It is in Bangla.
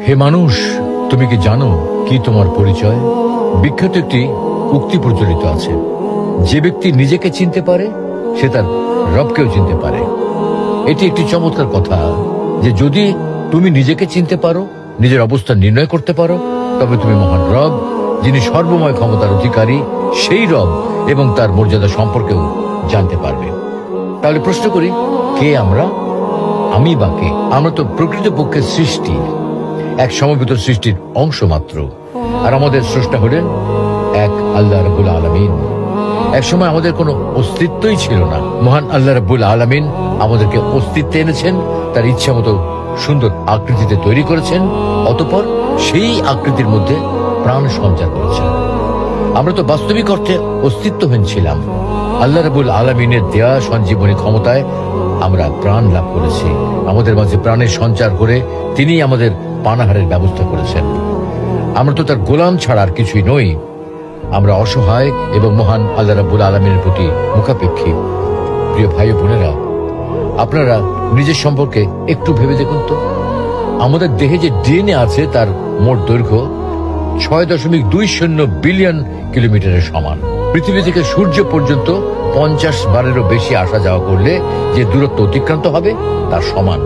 হে মানুষ, তুমি কি জানো কি তোমার পরিচয়? বিখ্যাত একটি উক্তি প্রচলিত আছে, যে ব্যক্তি নিজেকে চিনতে পারে সে তার রবকেও চিনতে পারে। এটি একটি চমৎকার কথা যে যদি তুমি নিজেকে চিনতে পারো, নিজের অবস্থান নির্ণয় করতে পারো, তবে তুমি মহান রব, যিনি সর্বময় ক্ষমতার অধিকারী, সেই রব এবং তার মর্যাদা সম্পর্কেও জানতে পারবে। তাহলে প্রশ্ন করি, কে আমরা? আমি বা কে? আমরা তো প্রকৃতপক্ষে সৃষ্টি, এক সমবেত সৃষ্টির অংশ মাত্র। আর আমাদের স্রষ্টা হলেন এক আল্লাহ রাব্বুল আলামিন। এক সময় আমাদের কোনো অস্তিত্বই ছিল না। মহান আল্লাহ রাব্বুল আলামিন আমাদেরকে অস্তিত্বে এনেছেন, তার ইচ্ছা মতো সুন্দর আকৃতিতে তৈরি করেছেন, অতঃপর সেই আকৃতির মধ্যে প্রাণ সঞ্চার করেছেন। আমরা তো বাস্তবিক অর্থে অস্তিত্বহীন ছিলাম। আল্লাহ রাব্বুল আলামিনের দেয়া সঞ্জীবনী ক্ষমতায় আমরা প্রাণ লাভ করেছি। আমাদের মাঝে প্রাণের সঞ্চার করে তিনি আমাদের পানাহারের ব্যবস্থা করেছেন। আমরা তো তার গোলাম ছাড়া আর কিছুই নই। আমরা অসহায় এবং মহান আল্লাহ রাব্বুল আলামিনের প্রতি মুখাপেক্ষী। প্রিয় ভাই ও বোনেরা, আপনারা নিজের সম্পর্কে একটু ভেবে দেখুন তো। আমাদের দেহে যে ডিএনএ আছে তার মোট দৈর্ঘ্য 6.20 বিলিয়ন কিলোমিটারের সমান। পৃথিবী থেকে সূর্য পর্যন্ত 50 বারেরও বেশি আসা যাওয়া করলে যে দূরত্ব অতিক্রান্ত হবে তার সমান।